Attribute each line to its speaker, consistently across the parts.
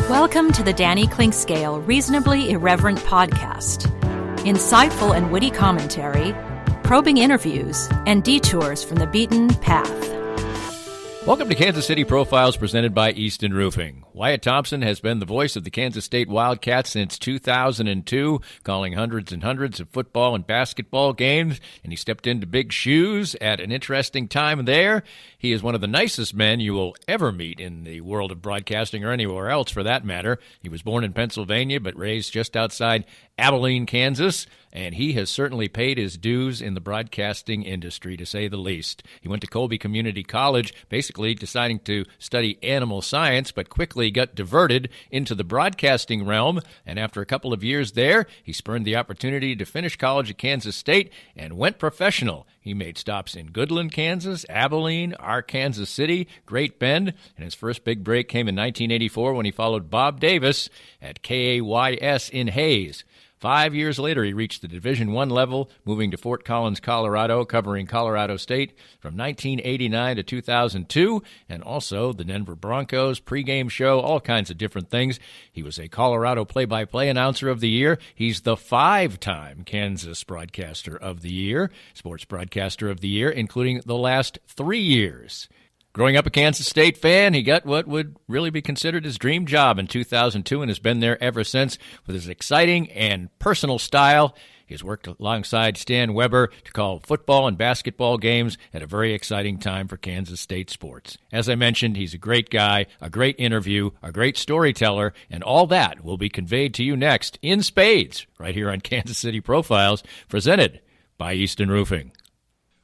Speaker 1: Welcome to the Danny Clinkscale Reasonably Irreverent podcast. Insightful and witty commentary, probing interviews, and detours from the beaten path.
Speaker 2: Welcome to Kansas City Profiles presented by Easton Roofing. Wyatt Thompson has been the voice of the Kansas State Wildcats since 2002, calling hundreds and hundreds of football and basketball games, and he stepped into big shoes at an interesting time there. He is one of the nicest men you will ever meet in the world of broadcasting or anywhere else for that matter. He was born in Pennsylvania but raised just outside Abilene, Kansas, and he has certainly paid his dues in the broadcasting industry, to say the least. He went to Colby Community College, basically deciding to study animal science, but quickly got diverted into the broadcasting realm, and after a couple of years there, he spurned the opportunity to finish college at Kansas State and went professional. He made stops in Goodland, Kansas, Abilene, Arkansas City, Great Bend, and his first big break came in 1984 when he followed Bob Davis at KAYS in Hayes. 5 years later, he reached the Division I level, moving to Fort Collins, Colorado, covering Colorado State from 1989 to 2002, and also the Denver Broncos, pregame show, all kinds of different things. He was a Colorado play-by-play announcer of the year. He's the 5-time Kansas Broadcaster of the Year, Sports Broadcaster of the Year, including the last 3 years. Growing up a Kansas State fan, he got what would really be considered his dream job in 2002 and has been there ever since with his exciting and personal style. He has worked alongside Stan Weber to call football and basketball games at a very exciting time for Kansas State sports. As I mentioned, he's a great guy, a great interview, a great storyteller, and all that will be conveyed to you next in spades right here on Kansas City Profiles, presented by Easton Roofing.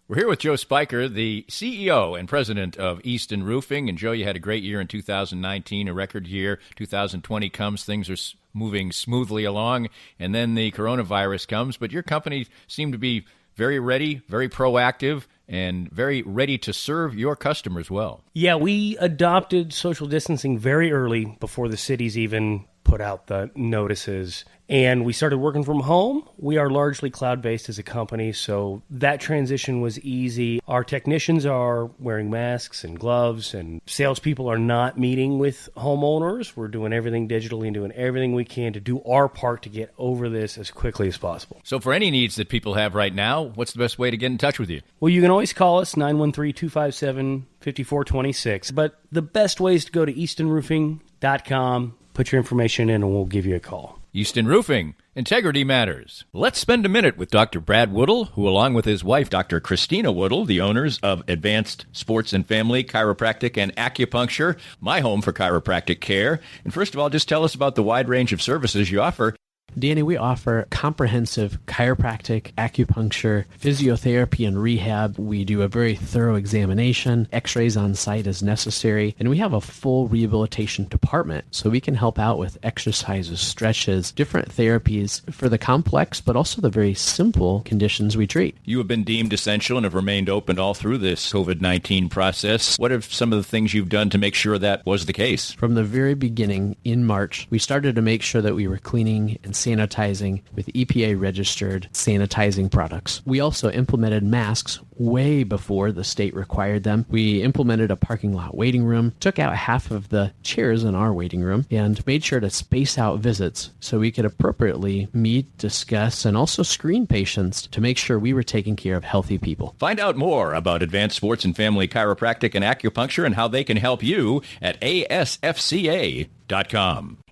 Speaker 2: We're here with Joe Spiker, the CEO and president of Easton Roofing. And Joe, you had a great year in 2019, a record year. 2020 comes, things are moving smoothly along, and then the coronavirus comes. But your company seemed to be very ready, very proactive, and very ready to serve your customers well.
Speaker 3: Yeah, we adopted social distancing very early before the cities even put out the notices. And we started working from home. We are largely cloud-based as a company, so that transition was easy. Our technicians are wearing masks and gloves, and salespeople are not meeting with homeowners. We're doing everything digitally and doing everything we can to do our part to get over this as quickly as possible.
Speaker 2: So for any needs that people have right now, what's the best way to get in touch with you?
Speaker 3: Well, you can always call us, 913-257-5426. But the best way is to go to eastonroofing.com, put your information in, and we'll give you a call.
Speaker 2: Easton Roofing. Integrity matters. Let's spend a minute with Dr. Brad Woodle, who along with his wife, Dr. Christina Woodle, the owners of Advanced Sports and Family Chiropractic and Acupuncture, my home for chiropractic care. And first of all, just tell us about the wide range of services you offer.
Speaker 4: Danny, we offer comprehensive chiropractic, acupuncture, physiotherapy, and rehab. We do a very thorough examination, x-rays on site as necessary, and we have a full rehabilitation department, so we can help out with exercises, stretches, different therapies for the complex, but also the very simple conditions we treat.
Speaker 2: You have been deemed essential and have remained open all through this COVID-19 process. What are some of the things you've done to make sure that was the case?
Speaker 4: From the very beginning, in March, we started to make sure that we were cleaning and sanitizing with EPA-registered sanitizing products. We also implemented masks way before the state required them. We implemented a parking lot waiting room, took out half of the chairs in our waiting room, and made sure to space out visits so we could appropriately meet, discuss, and also screen patients to make sure we were taking care of healthy people.
Speaker 2: Find out more about Advanced Sports and Family Chiropractic and Acupuncture and how they can help you at asfca.com.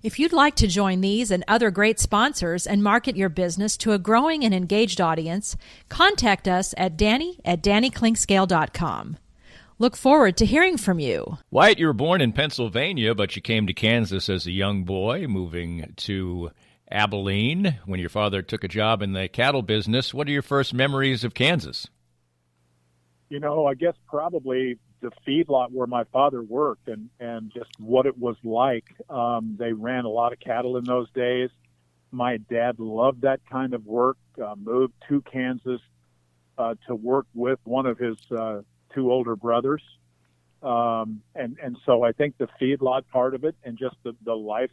Speaker 1: If you'd like to join these and other great sponsors and market your business to a growing and engaged audience, contact us at danny@dannyclinkscale.com. Look forward to hearing from you.
Speaker 2: Wyatt, you were born in Pennsylvania, but you came to Kansas as a young boy, moving to Abilene when your father took a job in the cattle business. What are your first memories of Kansas?
Speaker 5: You know, I guess probably the feedlot where my father worked and just what it was like. They ran a lot of cattle in those days. My dad loved that kind of work, moved to Kansas to work with one of his two older brothers. And so I think the feedlot part of it and just the life,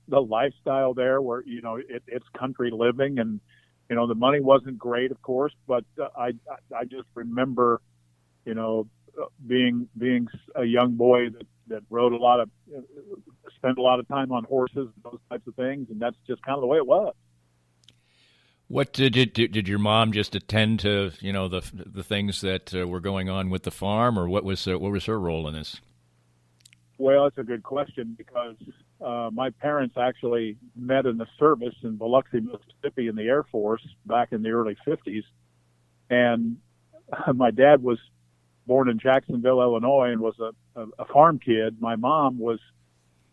Speaker 5: the lifestyle there where, you know, it's country living and, you know, the money wasn't great, of course, but I just remember, you know, being a young boy that spent a lot of time on horses and those types of things, and that's just kind of the way it was.
Speaker 2: What did your mom just attend to, the things that were going on with the farm, or what was her role in this?
Speaker 5: Well, it's a good question because my parents actually met in the service in Biloxi, Mississippi, in the Air Force back in the early 50s, and my dad was born in Jacksonville, Illinois, and was a farm kid. My mom was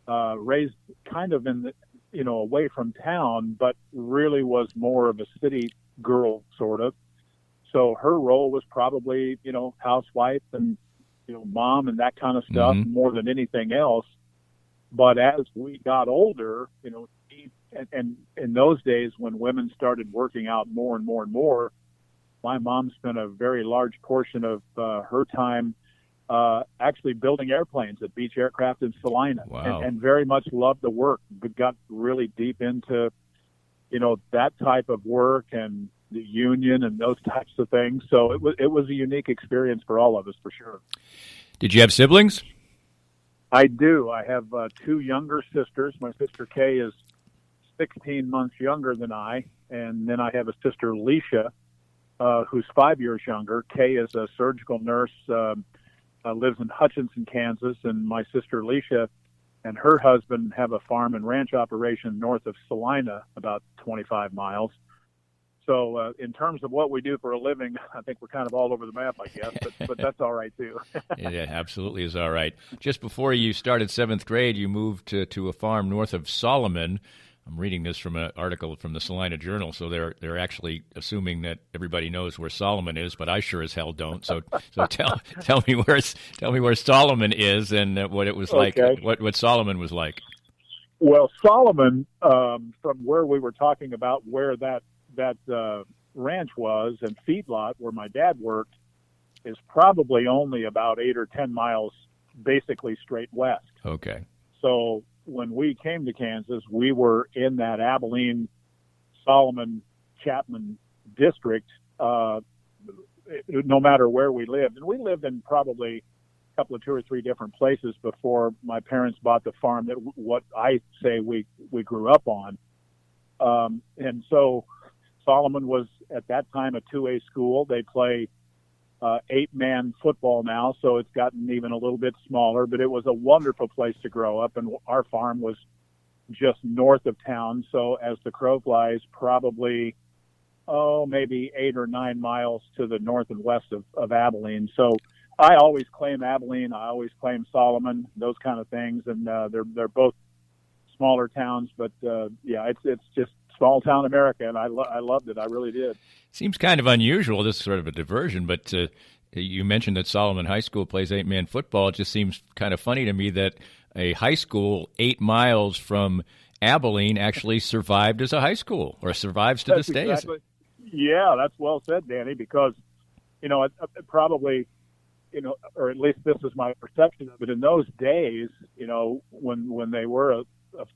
Speaker 5: raised kind of in the away from town, but really was more of a city girl, sort of. So her role was probably, housewife and, mom and that kind of stuff more than anything else. But as we got older, and in those days when women started working out more and more and more, my mom spent a very large portion of her time actually building airplanes at Beach Aircraft in Salina.
Speaker 2: Wow.
Speaker 5: and very much loved the work, but got really deep into, that type of work and the union and those types of things. So it was a unique experience for all of us, for sure.
Speaker 2: Did you have siblings?
Speaker 5: I do. I have two younger sisters. My sister Kay is 16 months younger than I, and then I have a sister, Leisha, who's 5 years younger. Kay is a surgical nurse, lives in Hutchinson, Kansas, and my sister Leisha and her husband have a farm and ranch operation north of Salina, about 25 miles. So in terms of what we do for a living, I think we're kind of all over the map, I guess, but that's all right, too.
Speaker 2: It absolutely is all right. Just before you started seventh grade, you moved to a farm north of Solomon. I'm reading this from an article from the Salina Journal, so they're actually assuming that everybody knows where Solomon is, but I sure as hell don't. So tell me where Solomon is and what it was like,
Speaker 5: okay.
Speaker 2: what Solomon was like.
Speaker 5: Well, Solomon, from where we were talking about where that ranch was and feedlot where my dad worked, is probably only about 8 or 10 miles, basically straight west.
Speaker 2: Okay.
Speaker 5: So when we came to Kansas, we were in that Abilene, Solomon, Chapman district, no matter where we lived. And we lived in probably a couple of 2 or 3 different places before my parents bought the farm that what I say we grew up on. And so Solomon was at that time a 2A school. They play 8-man football now, so it's gotten even a little bit smaller, but it was a wonderful place to grow up, and our farm was just north of town, so as the crow flies, probably, maybe 8 or 9 miles to the north and west of Abilene. So I always claim Abilene, I always claim Solomon, those kind of things, and they're both smaller towns, but it's just small town America, and I loved it. I really did.
Speaker 2: Seems kind of unusual, this is sort of a diversion, but you mentioned that Solomon High School plays 8-man football. It just seems kind of funny to me that a high school 8 miles from Abilene actually survived as a high school, or survives to this day.
Speaker 5: Exactly. Yeah, that's well said, Danny, because, it probably, or at least this is my perception of it, in those days, when they were a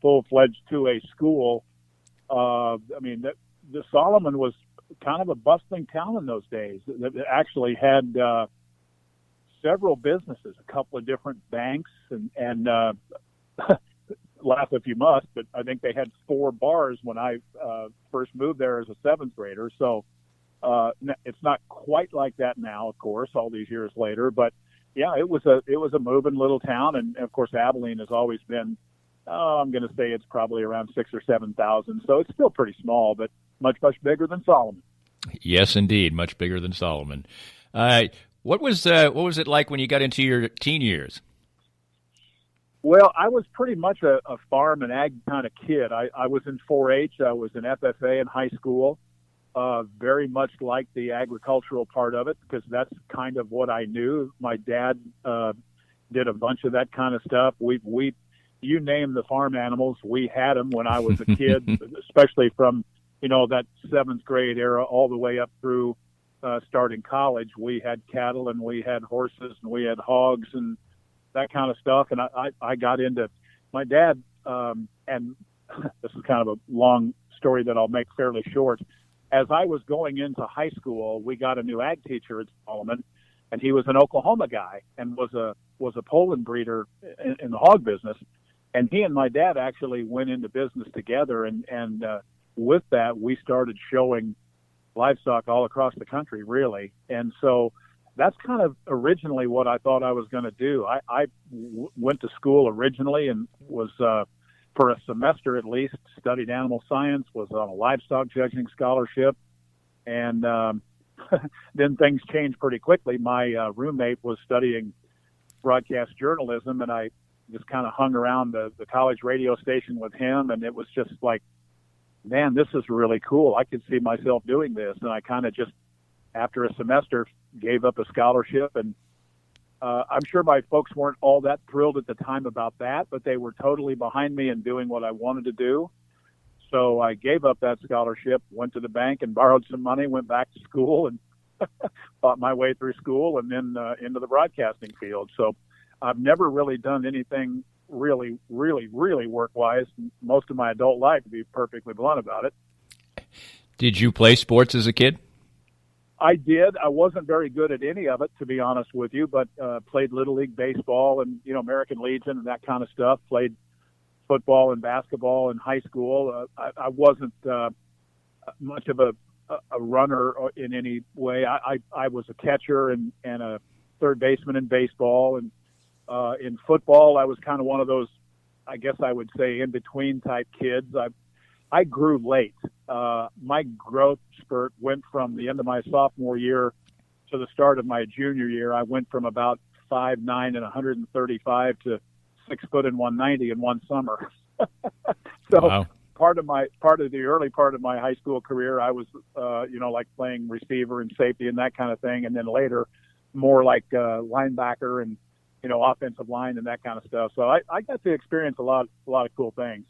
Speaker 5: full-fledged 2A school, the Solomon was kind of a bustling town in those days. It actually had several businesses, a couple of different banks, and laugh if you must, but I think they had 4 bars when I first moved there as a 7th grader. So it's not quite like that now, of course, all these years later. But yeah, it was a moving little town, and of course Abilene has always been. I'm going to say it's probably around 6,000 or 7,000. So it's still pretty small, but much, much bigger than Solomon.
Speaker 2: Yes, indeed, much bigger than Solomon. What was it like when you got into your teen years?
Speaker 5: Well, I was pretty much a farm and ag kind of kid. I was in 4-H. I was in FFA in high school. Very much like the agricultural part of it, because that's kind of what I knew. My dad did a bunch of that kind of stuff. You name the farm animals, we had them when I was a kid, especially from, that 7th grade era all the way up through starting college. We had cattle and we had horses and we had hogs and that kind of stuff. And I got into my dad, and this is kind of a long story that I'll make fairly short. As I was going into high school, we got a new ag teacher at Solomon, and he was an Oklahoma guy and was a Poland breeder in the hog business. And he and my dad actually went into business together, and with that, we started showing livestock all across the country, really. And so that's kind of originally what I thought I was going to do. I went to school originally and was, for a semester at least, studied animal science, was on a livestock judging scholarship. And then things changed pretty quickly. My roommate was studying broadcast journalism, and I just kind of hung around the college radio station with him, and it was just like, man, this is really cool. I could see myself doing this. And I kind of just, after a semester, gave up a scholarship. And I'm sure my folks weren't all that thrilled at the time about that, but they were totally behind me in doing what I wanted to do. So I gave up that scholarship, went to the bank and borrowed some money, went back to school and fought my way through school and then into the broadcasting field. So I've never really done anything really work-wise most of my adult life, to be perfectly blunt about it.
Speaker 2: Did you play sports as a kid?
Speaker 5: I did. I wasn't very good at any of it, to be honest with you, but played Little League baseball and, American Legion and that kind of stuff. Played football and basketball in high school. I wasn't much of a runner in any way. I was a catcher and a third baseman in baseball. And in football, I was kind of one of those, I guess I would say, in-between type kids. I grew late. My growth spurt went from the end of my sophomore year to the start of my junior year. I went from about 5'9" and 135 to 6 foot and 190 in one summer. So
Speaker 2: wow.
Speaker 5: part of the early part of my high school career, I was, like playing receiver and safety and that kind of thing. And then later more like linebacker and, offensive line and that kind of stuff. So I got to experience a lot of cool things.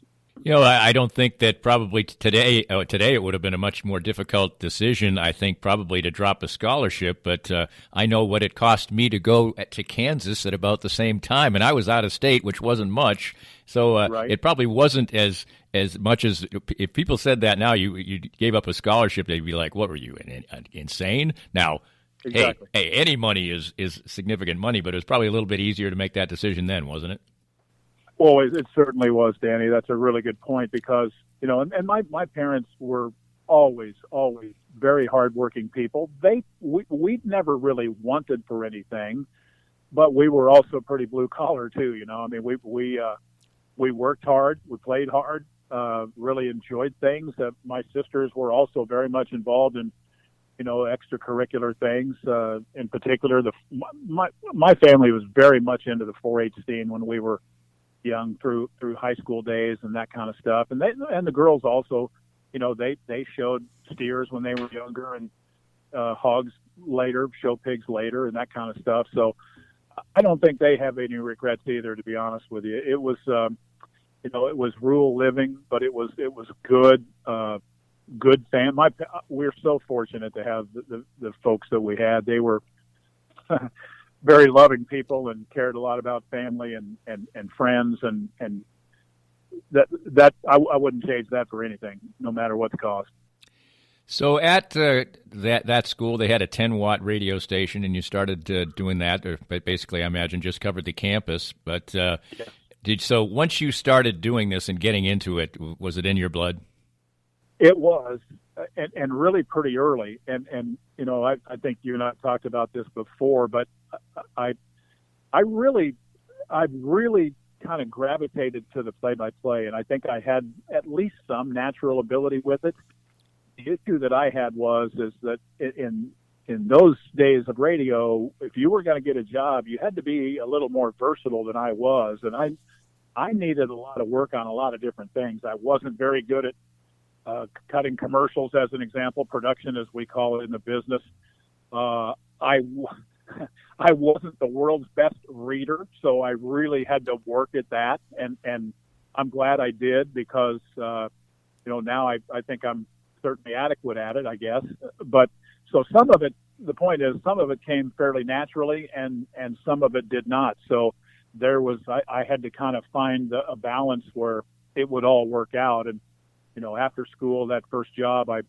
Speaker 2: I don't think that probably today it would have been a much more difficult decision, I think, probably to drop a scholarship. But I know what it cost me to go to Kansas at about the same time, and I was out of state, which wasn't much. So
Speaker 5: right.
Speaker 2: It probably wasn't as much as if people said that now, you gave up a scholarship, they'd be like, what were you, insane? Now,
Speaker 5: exactly.
Speaker 2: Hey, any money is significant money, but it was probably a little bit easier to make that decision then, wasn't it?
Speaker 5: Well, it certainly was, Danny. That's a really good point because, and my parents were always very hardworking people. We'd never really wanted for anything, but we were also pretty blue collar too. I mean, we worked hard, we played hard, really enjoyed things. My sisters were also very much involved in, extracurricular things. In particular, my family was very much into the 4-H scene when we were young through high school days and that kind of stuff. And the girls also, they showed steers when they were younger and hogs later, show pigs later and that kind of stuff. So I don't think they have any regrets either, to be honest with you. It was, it was rural living, but it was good, good we're so fortunate to have the folks that we had. They were very loving people and cared a lot about family and friends and that I wouldn't change that for anything, no matter what the cost.
Speaker 2: So at that school, they had a 10-watt radio station, and you started doing that, or basically, I imagine, just covered the campus. But so once you started doing this and getting into it, was it in your blood?
Speaker 5: It was, and really pretty early. And I think you and I talked about this before, but I really kind of gravitated to the play-by-play, and I think I had at least some natural ability with it. The issue that I had is that in those days of radio, if you were going to get a job, you had to be a little more versatile than I was, and I needed a lot of work on a lot of different things. I wasn't very good at cutting commercials, as an example, production as we call it in the business. I wasn't the world's best reader, so I really had to work at that, and I'm glad I did because now I think I'm certainly adequate at it, I guess. But so some of it, the point is, some of it came fairly naturally, and some of it did not. So I had to kind of find a balance where it would all work out. And after school, that first job, I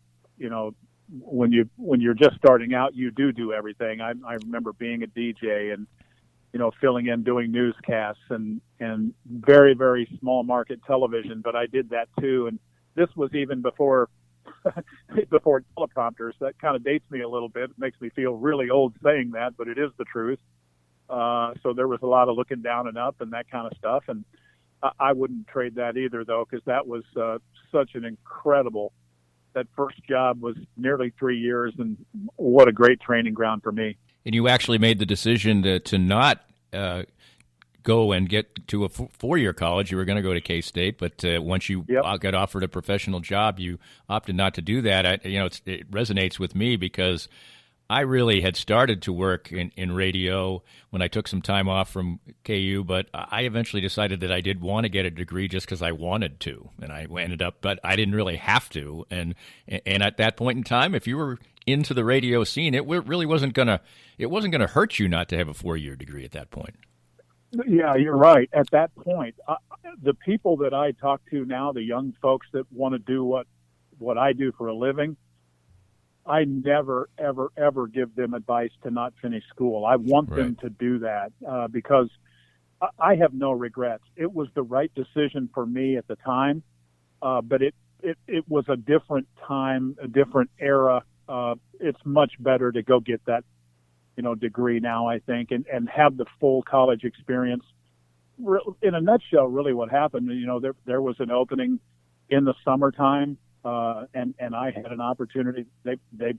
Speaker 5: when you're just starting out, you do everything. I remember being a DJ and, filling in, doing newscasts and very, very small market television, but I did that too. And this was even before teleprompters. That kind of dates me a little bit. It makes me feel really old saying that, but it is the truth. So there was a lot of looking down and up and that kind of stuff. And I wouldn't trade that either, though, because that was such an incredible, that first job was nearly 3 years, and what a great training ground for me.
Speaker 2: And you actually made the decision to not go and get to a four-year college. You were going to go to K-State, but once you got offered a professional job, you opted not to do that. It resonates with me because I really had started to work in radio when I took some time off from KU, but I eventually decided that I did want to get a degree just because I wanted to, and I ended up, but I didn't really have to. And at that point in time, if you were into the radio scene, it really wasn't gonna hurt you not to have a 4-year degree at that point.
Speaker 5: Yeah, you're right. At that point, the people that I talk to now, the young folks that want to do what I do for a living, I never, ever, ever give them advice to not finish school. I want them to do that because I have no regrets. It was the right decision for me at the time, but it was a different time, a different era. It's much better to go get that, degree now, I think, and have the full college experience. In a nutshell, really what happened, there was an opening in the summertime. And I had an opportunity. They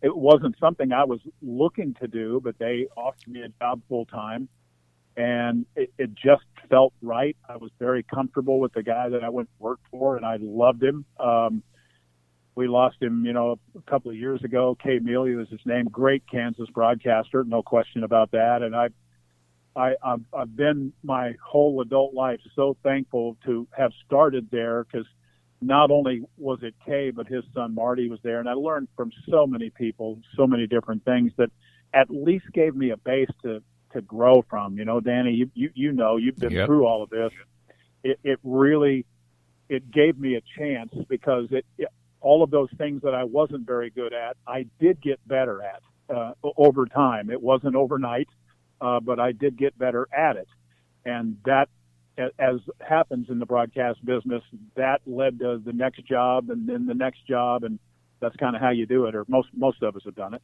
Speaker 5: it wasn't something I was looking to do, but they offered me a job full time, and it just felt right. I was very comfortable with the guy that I went to work for, and I loved him. We lost him, a couple of years ago. Kay Mealy was his name. Great Kansas broadcaster, no question about that. And I've been my whole adult life so thankful to have started there, because not only was it Kay, but his son Marty was there. And I learned from so many people, so many different things that at least gave me a base to grow from. Danny, you've been through all of this. It really gave me a chance, because all of those things that I wasn't very good at, I did get better at over time. It wasn't overnight, but I did get better at it. And that, as happens in the broadcast business, that led to the next job and then the next job, and that's kind of how you do it, or most of us have done it.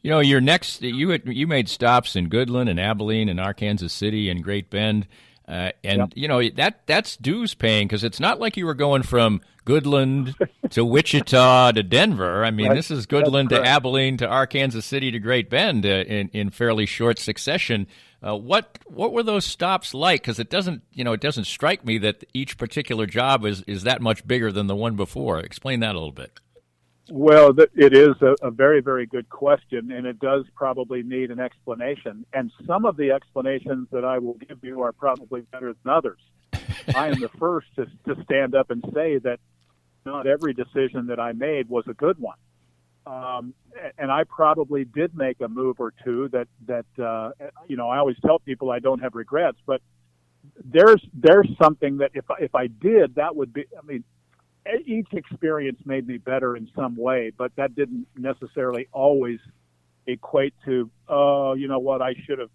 Speaker 5: You made stops in Goodland and Abilene and Arkansas City and Great Bend, that's dues paying, because it's not like you were going from Goodland to Wichita to Denver. I mean, This is Goodland to Abilene to Arkansas City to Great Bend in fairly short succession. What were those stops like? Because it doesn't strike me that each particular job is that much bigger than the one before. Explain that a little bit. Well, it is a very, very good question, and it does probably need an explanation. And some of the explanations that I will give you are probably better than others. I am the first to stand up and say that not every decision that I made was a good one. And I probably did make a move or two that I always tell people I don't have regrets, but there's something that if I did, that would be, each experience made me better in some way, but that didn't necessarily always equate to, I should have.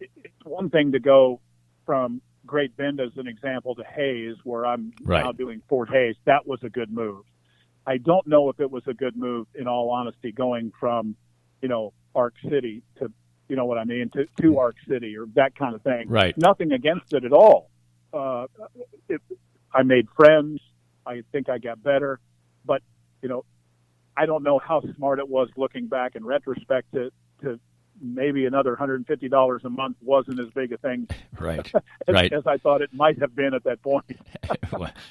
Speaker 5: It's one thing to go from Great Bend, as an example, to Hayes, where I'm now doing Fort Hayes. That was a good move. I don't know if it was a good move, in all honesty, going from, Ark City to, to Ark City, or that kind of thing.
Speaker 2: Right.
Speaker 5: Nothing against it at all. I made friends. I think I got better, but, I don't know how smart it was looking back in retrospect to maybe another $150 a month wasn't as big a thing as I thought it might have been at that point.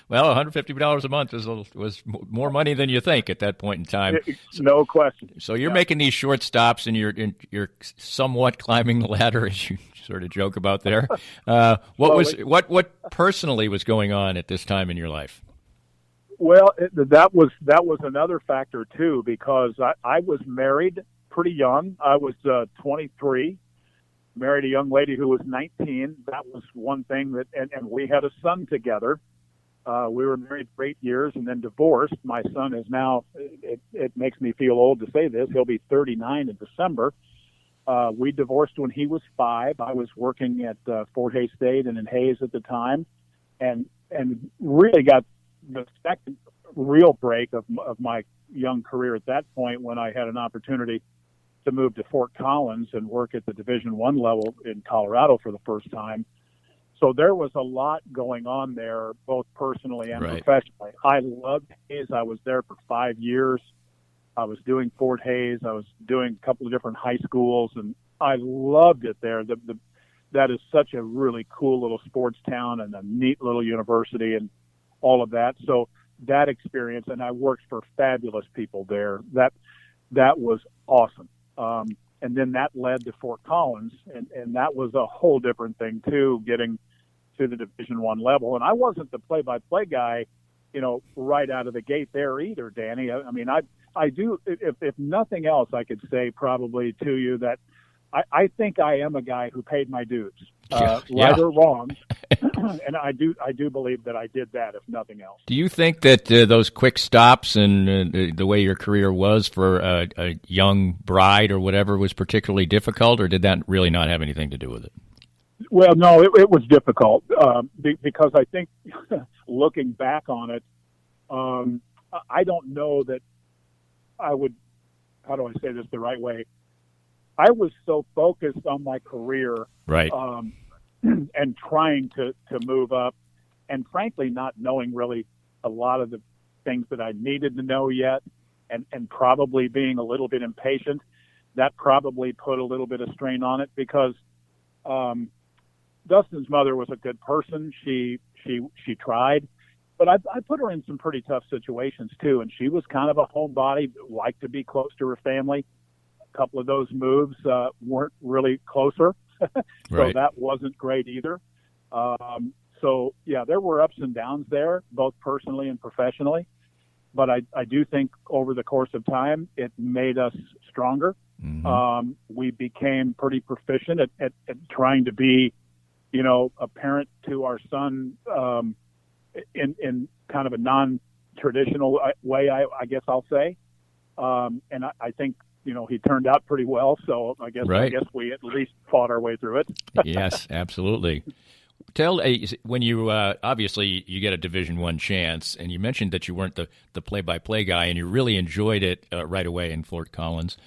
Speaker 2: Well, $150 a month was more money than you think at that point in time.
Speaker 5: No question.
Speaker 2: So you're making these short stops, and you're somewhat climbing the ladder, as you sort of joke about there. What personally was going on at this time in your life?
Speaker 5: Well, that was another factor too, because I was married pretty young. I was 23, married a young lady who was 19. That was one thing and we had a son together. We were married for 8 years and then divorced. My son is now, it makes me feel old to say this, he'll be 39 in December. We divorced when he was 5. I was working at Fort Hays State and in Hays at the time, and really got the second real break of my young career at that point when I had an opportunity to move to Fort Collins and work at the Division I level in Colorado for the first time. So there was a lot going on there, both personally and professionally. I loved Hays. I was there for 5 years. I was doing Fort Hays. I was doing a couple of different high schools, and I loved it there. That is such a really cool little sports town and a neat little university and all of that. So that experience, and I worked for fabulous people there. That was awesome. And then that led to Fort Collins, and that was a whole different thing too, getting to the Division I level. And I wasn't the play-by-play guy, right out of the gate there either, Danny. I mean, I do, if nothing else, I could say probably to you that I think I am a guy who paid my dues, right or wrong. And I do believe that I did that, if nothing else.
Speaker 2: Do you think that those quick stops and the way your career was for a young bride or whatever was particularly difficult, or did that really not have anything to do with it?
Speaker 5: Well, no, it was difficult because I think looking back on it, I don't know that I would, how do I say this the right way? I was so focused on my career,
Speaker 2: right,
Speaker 5: and trying to move up, and frankly, not knowing really a lot of the things that I needed to know yet, and probably being a little bit impatient. That probably put a little bit of strain on it because Dustin's mother was a good person. She tried, but I put her in some pretty tough situations too, and she was kind of a homebody, liked to be close to her family. A couple of those moves weren't really closer, so that wasn't great either. So yeah, there were ups and downs there, both personally and professionally. But I do think over the course of time, it made us stronger. Mm-hmm. We became pretty proficient at trying to be, a parent to our son in kind of a non-traditional way, I guess I'll say. And I think, he turned out pretty well. So I guess we at least fought our way through it.
Speaker 2: Yes, absolutely. Tell when you obviously you get a Division I chance, and you mentioned that you weren't the play-by-play guy, and you really enjoyed it right away in Fort Collins.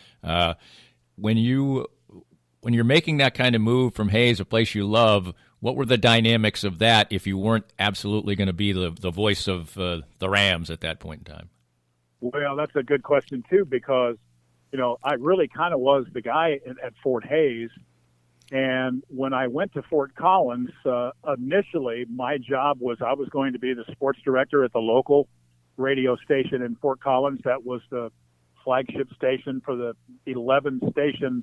Speaker 2: When you're making that kind of move from Hays, a place you love, what were the dynamics of that if you weren't absolutely going to be the voice of the Rams at that point in time?
Speaker 5: Well, that's a good question too, because I really kind of was the guy at Fort Hays. And when I went to Fort Collins, initially my job was I was going to be the sports director at the local radio station in Fort Collins. That was the flagship station for the 11-station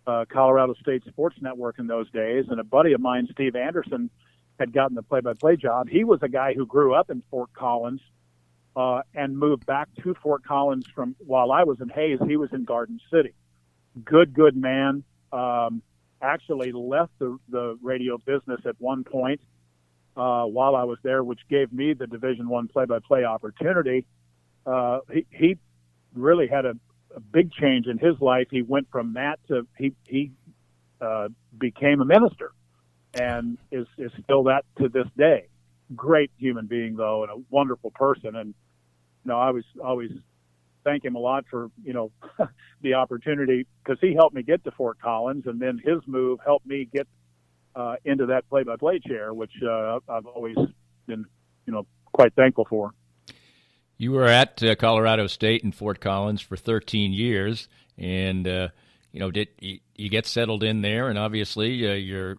Speaker 5: Colorado State Sports Network in those days. And a buddy of mine, Steve Anderson, had gotten the play-by-play job. He was a guy who grew up in Fort Collins and moved back to Fort Collins from while I was in Hays. He was in Garden City. Good man. Actually left the radio business at one point while I was there, which gave me the Division I play-by-play opportunity. He really had a big change in his life. He went from that to he became a minister and is still that to this day. Great human being, though, and a wonderful person. And I always thank him a lot for the opportunity, because he helped me get to Fort Collins, and then his move helped me get into that play-by-play chair, which I've always been quite thankful for.
Speaker 2: You were at Colorado State and Fort Collins for 13 years, and did you get settled in there? And obviously, you're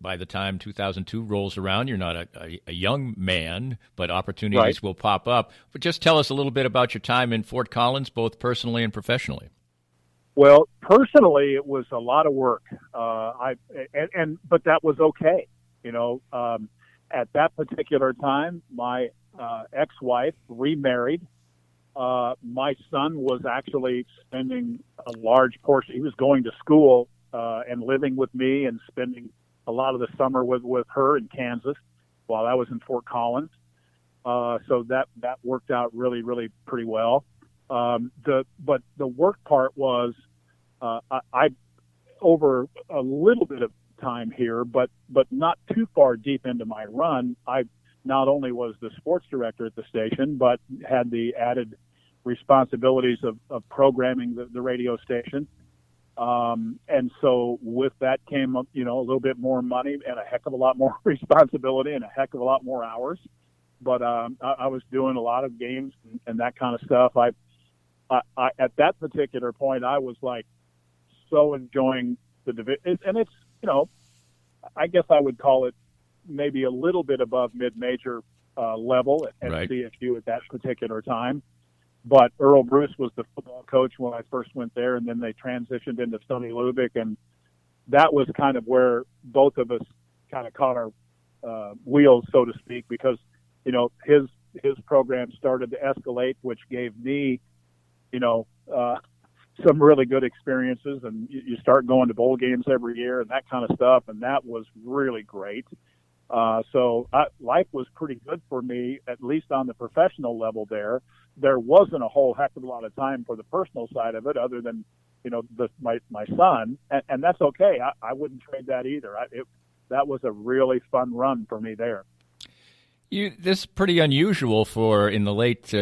Speaker 2: by the time 2002 rolls around, you're not a young man, but opportunities will pop up. But just tell us a little bit about your time in Fort Collins, both personally and professionally.
Speaker 5: Well, personally, it was a lot of work. But that was okay. At that particular time, my ex-wife remarried. My son was actually spending a large portion. He was going to school and living with me and spending a lot of the summer with her in Kansas while I was in Fort Collins. So that worked out really, really pretty well. But the work part was, I over a little bit of time here, but not too far deep into my run, I not only was the sports director at the station, but had the added responsibilities of programming the radio station. And so with that came, a little bit more money and a heck of a lot more responsibility and a heck of a lot more hours. But I was doing a lot of games and that kind of stuff. I at that particular point, I was like so enjoying the division, and it's, I guess I would call it maybe a little bit above mid-major level at
Speaker 2: Right.
Speaker 5: CSU at that particular time. But Earl Bruce was the football coach when I first went there, and then they transitioned into Sonny Lubick, and that was kind of where both of us kind of caught our wheels, so to speak, because his program started to escalate, which gave me, some really good experiences, and you start going to bowl games every year and that kind of stuff, and that was really great. So life was pretty good for me, at least on the professional level there. There wasn't a whole heck of a lot of time for the personal side of it other than, my son, and that's okay. I wouldn't trade that either. That was a really fun run for me there.
Speaker 2: This is pretty unusual for in the late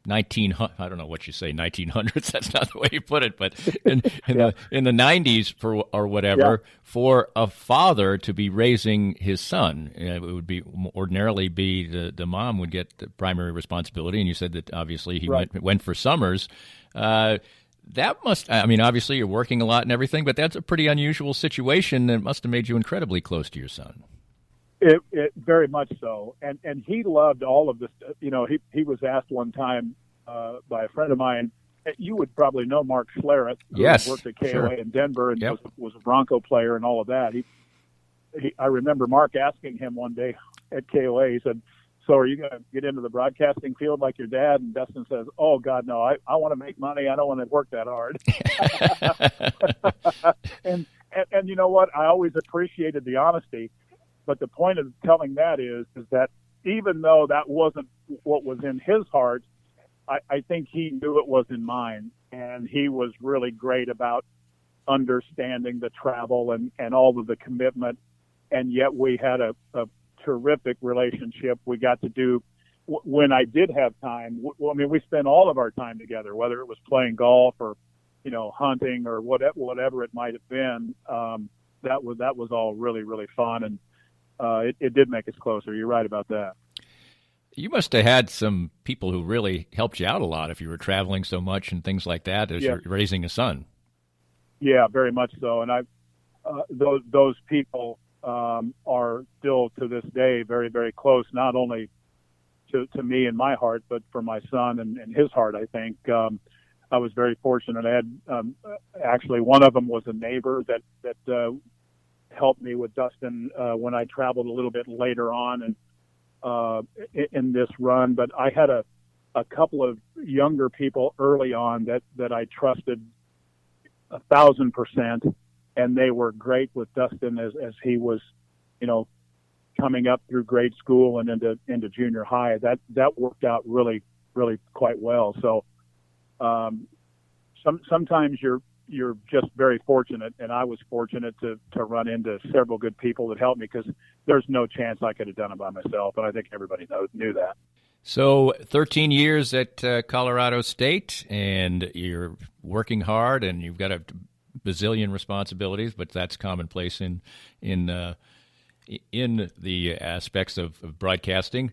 Speaker 2: 1900, I don't know what you say, 1900s. That's not the way you put it, but in the 90s or whatever, for a father to be raising his son. It would be ordinarily be the mom would get the primary responsibility, and you said that obviously he went for summers. That must, obviously you're working a lot and everything, but that's a pretty unusual situation that must have made you incredibly close to your son.
Speaker 5: It very much so, and he loved all of this. He was asked one time by a friend of mine. You would probably know Mark Schlereth, who worked at KOA
Speaker 2: sure.
Speaker 5: in Denver and was a Bronco player and all of that. I remember Mark asking him one day at KOA. He said, "So are you going to get into the broadcasting field like your dad?" And Dustin says, "Oh God, no! I want to make money. I don't want to work that hard." and you know what? I always appreciated the honesty. But the point of telling that is that even though that wasn't what was in his heart, I think he knew it was in mine. And he was really great about understanding the travel and all of the commitment. And yet we had a terrific relationship. We got to do, when I did have time, we spent all of our time together, whether it was playing golf or, hunting or whatever it might have been. That was all really, really fun. And it did make us closer. You're right about that.
Speaker 2: You must have had some people who really helped you out a lot if you were traveling so much and things like that as you're raising a son. Yeah,
Speaker 5: very much so. And those people are still to this day very, very close, not only to me and my heart, but for my son and his heart, I think. I was very fortunate. I had actually one of them was a neighbor that helped me with Dustin when I traveled a little bit later on and in this run. But I had a couple of younger people early on that I trusted 1,000%, and they were great with Dustin as he was, coming up through grade school and into junior high. That worked out really, really quite well. So sometimes you're just very fortunate, and I was fortunate to run into several good people that helped me, because there's no chance I could have done it by myself, and I think everybody knew that.
Speaker 2: So 13 years at Colorado State, and you're working hard, and you've got a bazillion responsibilities, but that's commonplace in the aspects of broadcasting.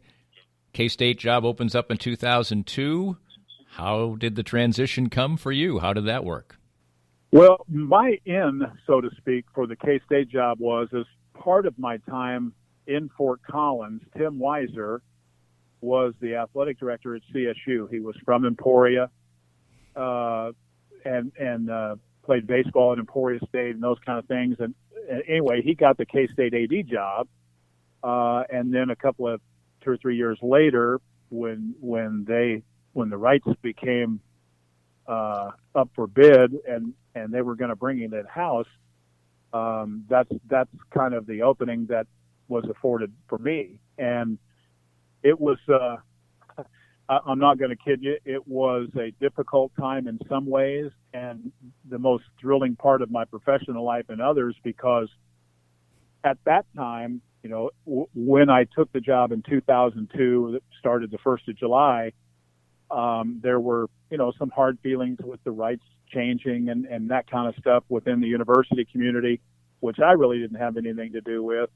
Speaker 2: K-State job opens up in 2002. How did the transition come for you? How did that work?
Speaker 5: Well, my in, so to speak, for the K-State job was, as part of my time in Fort Collins, Tim Weiser was the athletic director at CSU. He was from Emporia and played baseball at Emporia State and those kind of things. And anyway, he got the K-State AD job. And then 2 or 3 years later, when the rights became up for bid and they were going to bring it in-house, that's kind of the opening that was afforded for me. And it was, I'm not going to kid you, it was a difficult time in some ways and the most thrilling part of my professional life in others, because at that time, when I took the job in 2002, that started the 1st of July, there were, some hard feelings with the rights changing and that kind of stuff within the university community, which I really didn't have anything to do with.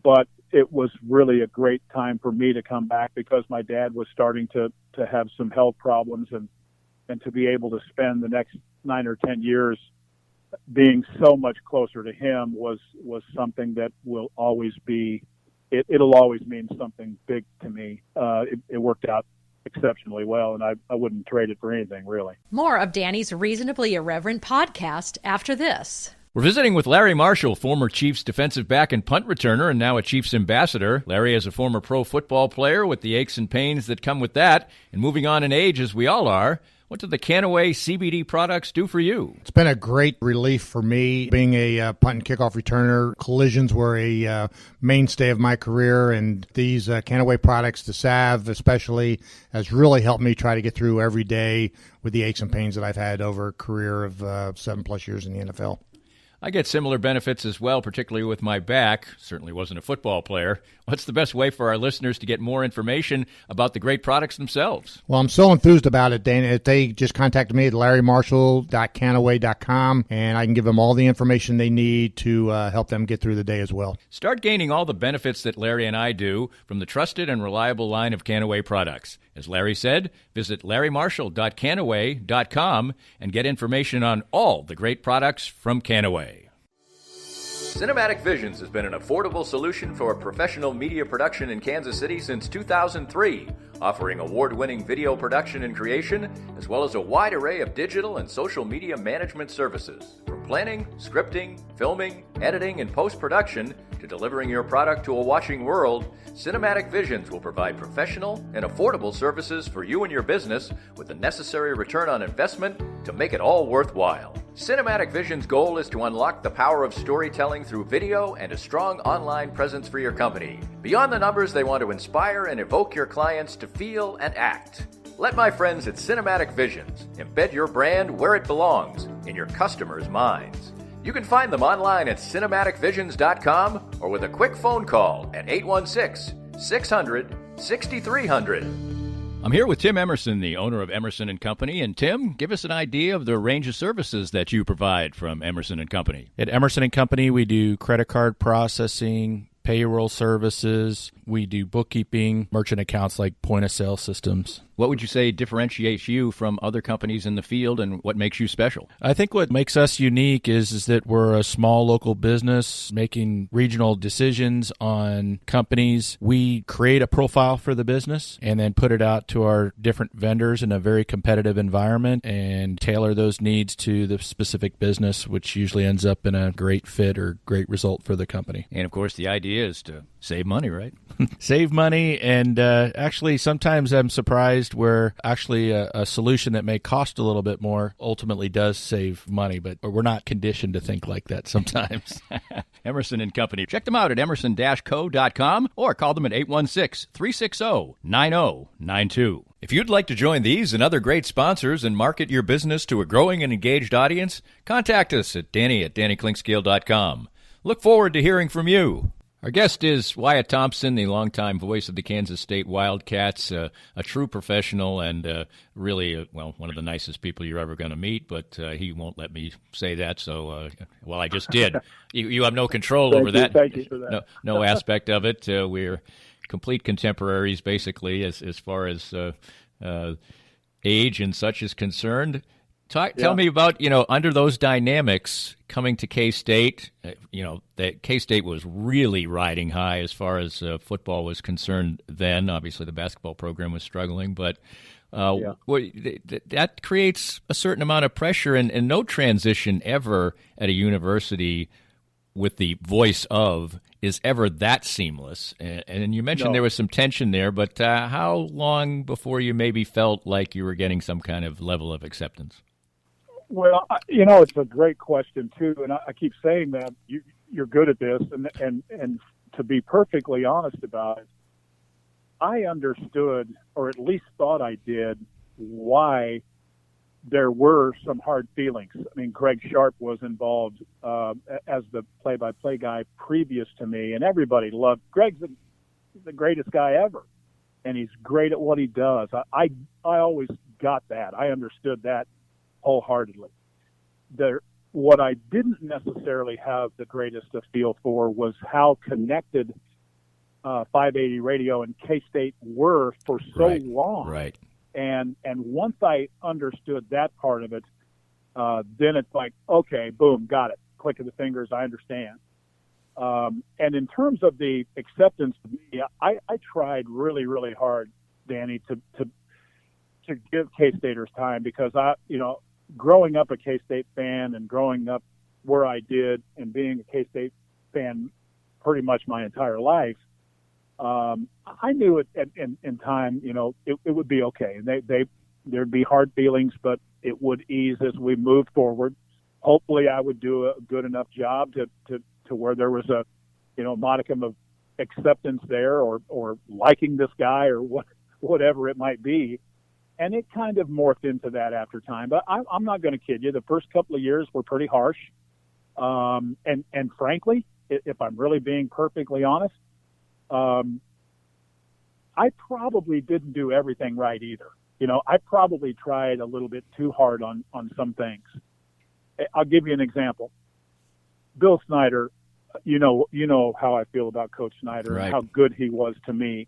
Speaker 5: But it was really a great time for me to come back because my dad was starting to have some health problems, and to be able to spend the next 9 or 10 years being so much closer to him was something that will always be, it'll always mean something big to me. It worked out exceptionally well, and I wouldn't trade it for anything, really.
Speaker 1: More of Danny's Reasonably Irreverent podcast after this.
Speaker 2: We're visiting with Larry Marshall, former Chiefs defensive back and punt returner, and now a Chiefs ambassador. Larry is a former pro football player with the aches and pains that come with that, and moving on in age, as we all are. What do the Canaway CBD products do for you?
Speaker 6: It's been a great relief for me. Being a punt and kickoff returner, collisions were a mainstay of my career, and these Canaway products, the salve especially, has really helped me try to get through every day with the aches and pains that I've had over a career of 7+ years in the NFL.
Speaker 2: I get similar benefits as well, particularly with my back. Certainly wasn't a football player. What's the best way for our listeners to get more information about the great products themselves?
Speaker 6: Well, I'm so enthused about it, Dana. If they just contact me at larrymarshall.canaway.com, and I can give them all the information they need to help them get through the day as well.
Speaker 2: Start gaining all the benefits that Larry and I do from the trusted and reliable line of Canaway products. As Larry said, visit larrymarshall.canaway.com and get information on all the great products from Canaway. Cinematic Visions has been an affordable solution for professional media production in Kansas City since 2003, offering award-winning video production and creation, as well as a wide array of digital and social media management services. From planning, scripting, filming, editing, and post-production, to delivering your product to a watching world, Cinematic Visions will provide professional and affordable services for you and your business with the necessary return on investment to make it all worthwhile. Cinematic Vision's goal is to unlock the power of storytelling through video and a strong online presence for your company. Beyond the numbers, they want to inspire and evoke your clients to feel and act. Let my friends at Cinematic Visions embed your brand where it belongs, in your customers' minds. You can find them online at cinematicvisions.com or with a quick phone call at 816-600-6300. I'm here with Tim Emerson, the owner of Emerson & Company. And Tim, give us an idea of the range of services that you provide from Emerson & Company.
Speaker 7: At Emerson & Company, we do credit card processing, payroll services. We do bookkeeping, merchant accounts like point-of-sale systems.
Speaker 2: What would you say differentiates you from other companies in the field, and what makes you special?
Speaker 7: I think what makes us unique is that we're a small local business making regional decisions on companies. We create a profile for the business and then put it out to our different vendors in a very competitive environment and tailor those needs to the specific business, which usually ends up in a great fit or great result for the company.
Speaker 2: And, of course, the idea is to save money, right?
Speaker 7: Save money, and actually sometimes I'm surprised where actually a solution that may cost a little bit more ultimately does save money, but we're not conditioned to think like that sometimes.
Speaker 2: Emerson & Company. Check them out at emerson-co.com or call them at 816-360-9092. If you'd like to join these and other great sponsors and market your business to a growing and engaged audience, contact us at danny@dannyclinkscale.com. Look forward to hearing from you. Our guest is Wyatt Thompson, the longtime voice of the Kansas State Wildcats, a true professional and really, one of the nicest people you're ever going to meet, but he won't let me say that, so, I just did. You have no control over that.
Speaker 5: Thank you for that.
Speaker 2: No aspect of it. We're complete contemporaries, basically, as far as age and such is concerned. Tell me about, under those dynamics, coming to K-State, that K-State was really riding high as far as football was concerned then. Obviously, the basketball program was struggling, but that creates a certain amount of pressure, and no transition ever at a university with the voice of is ever that seamless. And you mentioned there was some tension there, but how long before you maybe felt like you were getting some kind of level of acceptance?
Speaker 5: Well, it's a great question too, and I keep saying that you're good at this, and to be perfectly honest about it, I understood, or at least thought I did, why there were some hard feelings. I mean, Greg Sharp was involved as the play-by-play guy previous to me, and everybody loved Greg's the greatest guy ever, and he's great at what he does. I always got that. I understood that wholeheartedly. What I didn't necessarily have the greatest of feel for was how connected 580 Radio and K-State were for so long.
Speaker 2: Right.
Speaker 5: And once I understood that part of it, then it's like, okay, boom, got it. Click of the fingers, I understand. And in terms of the acceptance, I tried really, really hard, Danny, to give K-Staters time, because growing up a K-State fan and growing up where I did and being a K-State fan pretty much my entire life, I knew it in time, it would be okay. There'd be hard feelings, but it would ease as we moved forward. Hopefully I would do a good enough job to where there was a, modicum of acceptance there, or liking this guy, or whatever it might be. And it kind of morphed into that after time. But I'm not going to kid you. The first couple of years were pretty harsh. And frankly, if I'm really being perfectly honest, I probably didn't do everything right either. I probably tried a little bit too hard on some things. I'll give you an example. Bill Snyder, you know how I feel about Coach Snyder,
Speaker 2: right,
Speaker 5: and how good he was to me.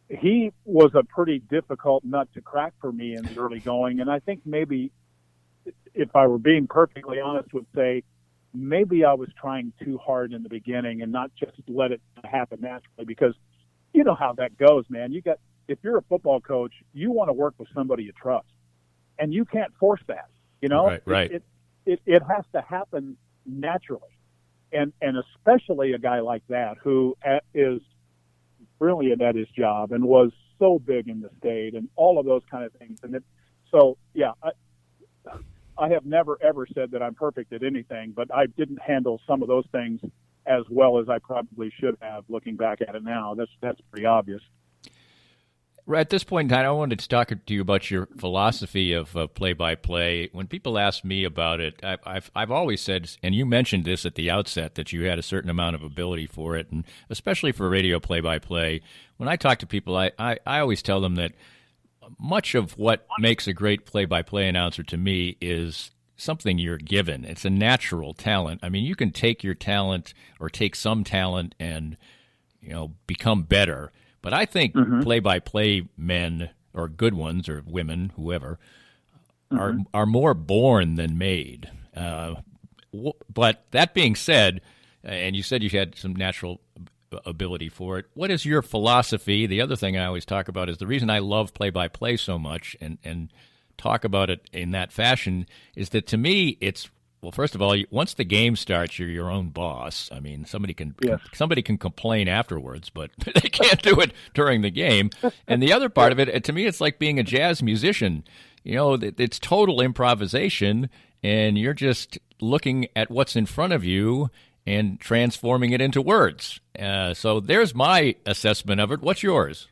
Speaker 5: He was a pretty difficult nut to crack for me in the early going, and I think maybe, if I were being perfectly honest, would say maybe I was trying too hard in the beginning and not just let it happen naturally, because you know how that goes, man. If you're a football coach, you want to work with somebody you trust, and you can't force that.
Speaker 2: Right.
Speaker 5: It has to happen naturally, and especially a guy like that who is brilliant at his job and was so big in the state and all of those kind of things. And I have never ever said that I'm perfect at anything, but I didn't handle some of those things as well as I probably should have, looking back at it now. That's pretty obvious.
Speaker 2: Right at this point in time, I wanted to talk to you about your philosophy of play-by-play. When people ask me about it, I've always said, and you mentioned this at the outset, that you had a certain amount of ability for it, and especially for radio play-by-play. When I talk to people, I always tell them that much of what makes a great play-by-play announcer to me is something you're given. It's a natural talent. I mean, you can take your talent or take some talent and become better. But I think play-by-play men, or good ones, or women, whoever, are more born than made. But that being said, and you said you had some natural ability for it, what is your philosophy? The other thing I always talk about is the reason I love play-by-play so much and talk about it in that fashion is that, to me, it's, well, first of all, once the game starts, you're your own boss. I mean, somebody can complain afterwards, but they can't do it during the game. And the other part of it, to me, it's like being a jazz musician. It's total improvisation, and you're just looking at what's in front of you and transforming it into words. So there's my assessment of it. What's yours?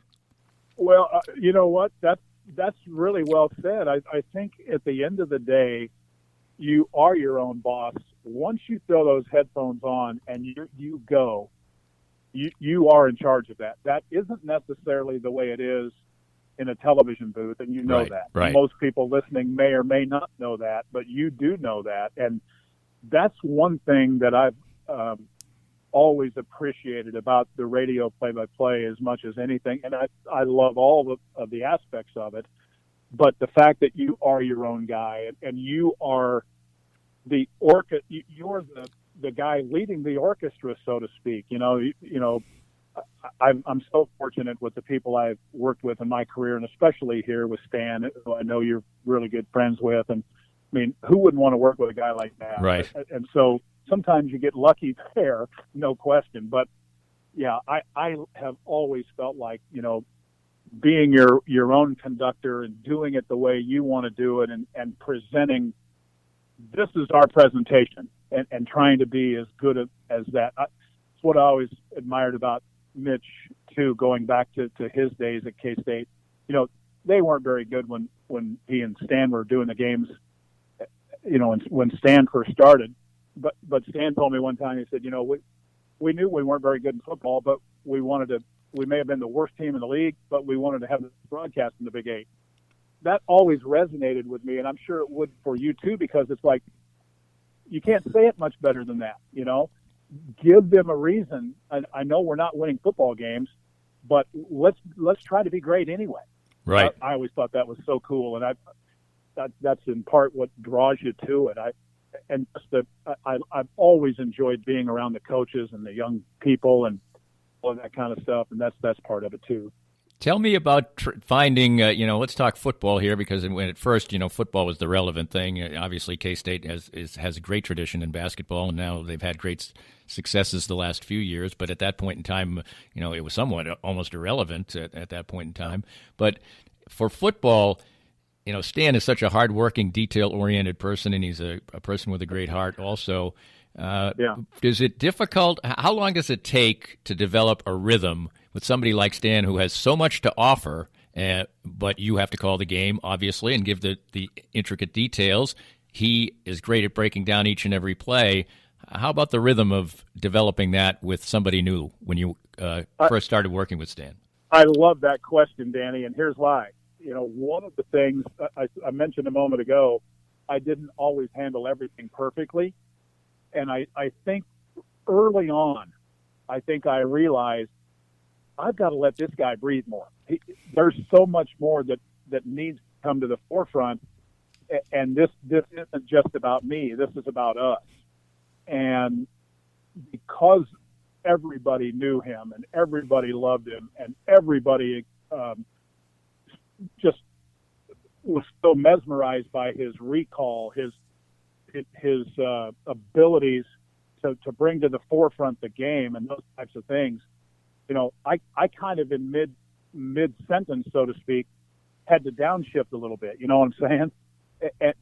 Speaker 5: Well, you know what? That's really well said. I think at the end of the day, you are your own boss. Once you throw those headphones on and you go, you are in charge of that. That isn't necessarily the way it is in a television booth, and you know that.
Speaker 2: Right.
Speaker 5: Most people listening may or may not know that, but you do know that. And that's one thing that I've always appreciated about the radio play-by-play as much as anything. And I love all of the aspects of it. But the fact that you are your own guy and you are you're the guy leading the orchestra, so to speak. I'm so fortunate with the people I've worked with in my career, and especially here with Stan, who I know you're really good friends with. And I mean, who wouldn't want to work with a guy like that?
Speaker 2: Right.
Speaker 5: And so sometimes you get lucky there, no question. But yeah, I have always felt like, being your own conductor and doing it the way you want to do it, and presenting, this is our presentation, and trying to be as good as that. It's what I always admired about Mitch too, going back to his days at K-State. You know, they weren't very good when he and Stan were doing the games, you know, when Stan first started. But Stan told me one time, he said, you know, we knew we weren't very good in football, but we may have been the worst team in the league, but we wanted to have the broadcast in the Big 8. That always resonated with me, and I'm sure it would for you too, because it's like, you can't say it much better than that, you know? Give them a reason. I know we're not winning football games, but let's try to be great anyway.
Speaker 2: Right.
Speaker 5: I always thought that was so cool, and that's in part what draws you to it. I've always enjoyed being around the coaches and the young people and all of that kind of stuff, and that's part of it too.
Speaker 2: Tell me about finding, let's talk football here, because when at first, football was the relevant thing. Obviously, K-State has a great tradition in basketball, and now they've had great successes the last few years. But at that point in time, it was somewhat almost irrelevant at that point in time. But for football, Stan is such a hardworking, detail-oriented person, and he's a person with a great heart also.
Speaker 5: Yeah.
Speaker 2: Is it difficult? How long does it take to develop a rhythm with somebody like Stan, who has so much to offer, but you have to call the game, obviously, and give the intricate details? He is great at breaking down each and every play. How about the rhythm of developing that with somebody new when you first started working with Stan?
Speaker 5: I love that question, Danny, and here's why. One of the things I mentioned a moment ago, I didn't always handle everything perfectly. And I think early on, I realized I've got to let this guy breathe more. There's so much more that needs to come to the forefront. And this isn't just about me. This is about us. And because everybody knew him and everybody loved him and everybody just was so mesmerized by his recall, his abilities to bring to the forefront the game and those types of things. I kind of in mid sentence, so to speak, had to downshift a little bit. You know what I'm saying?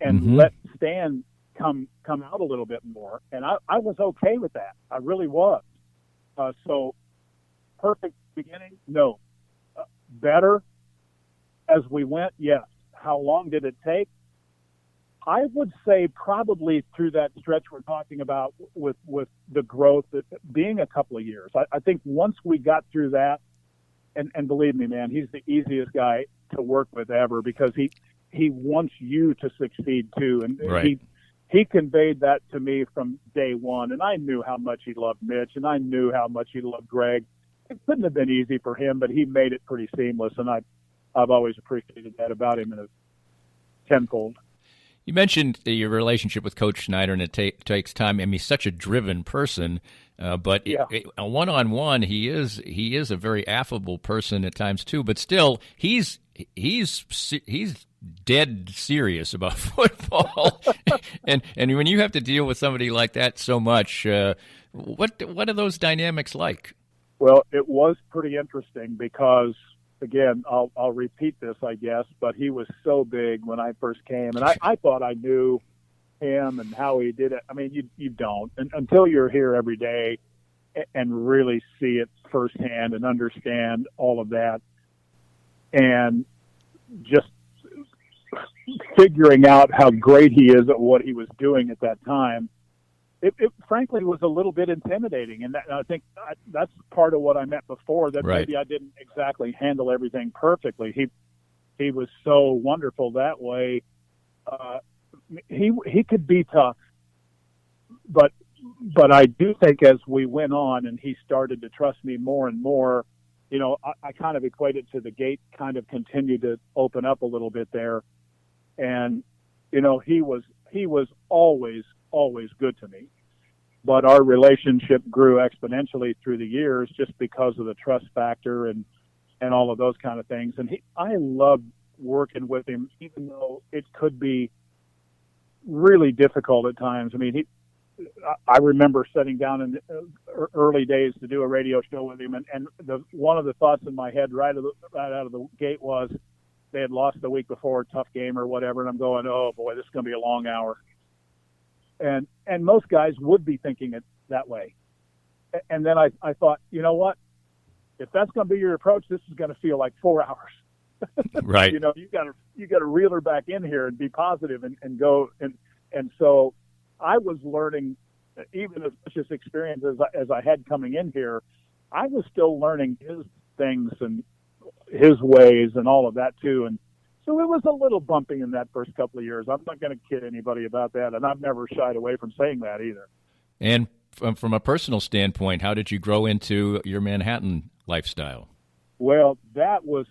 Speaker 5: And let Stan come out a little bit more. And I was okay with that. I really was. So perfect beginning? No. Better as we went? Yes. How long did it take? I would say probably through that stretch we're talking about with the growth being a couple of years. I think once we got through that, and believe me, man, he's the easiest guy to work with ever, because he wants you to succeed too. And
Speaker 2: right.
Speaker 5: He conveyed that to me from day one. And I knew how much he loved Mitch, and I knew how much he loved Greg. It couldn't have been easy for him, but he made it pretty seamless. And I've always appreciated that about him in a tenfold.
Speaker 2: You mentioned your relationship with Coach Schneider, and it takes time. I mean, he's such a driven person, but
Speaker 5: yeah.
Speaker 2: One-on-one, he is a very affable person at times too. But still, he's dead serious about football. and when you have to deal with somebody like that so much, what are those dynamics like?
Speaker 5: Well, it was pretty interesting because, again, I'll repeat this, I guess, but he was so big when I first came, and I thought I knew him and how he did it. I mean, you don't until you're here every day and really see it firsthand and understand all of that, and just figuring out how great he is at what he was doing at that time. It frankly was a little bit intimidating, and I think that's part of what I meant before, that
Speaker 2: right.
Speaker 5: Maybe I didn't exactly handle everything perfectly. He was so wonderful that way. He could be tough, but I do think as we went on and he started to trust me more and more, I kind of equated to the gate kind of continued to open up a little bit there, and he was always good to me, but our relationship grew exponentially through the years just because of the trust factor and all of those kind of things. And I loved working with him, even though it could be really difficult at times. I mean, I remember sitting down in the early days to do a radio show with him, and one of the thoughts in my head right out of the gate was they had lost the week before, tough game or whatever, and I'm going, oh boy, this is going to be a long hour. And most guys would be thinking it that way. And then I thought, you know what? if that's going to be your approach, this is going to feel like 4 hours.
Speaker 2: Right.
Speaker 5: You got to reel her back in here and be positive and go. And so I was learning, even as much as experience as I had coming in here, I was still learning his things and his ways and all of that too. And so it was a little bumpy in that first couple of years. I'm not going to kid anybody about that. And I've never shied away from saying that either.
Speaker 2: And from a personal standpoint, how did you grow into your Manhattan lifestyle?
Speaker 5: Well, that was,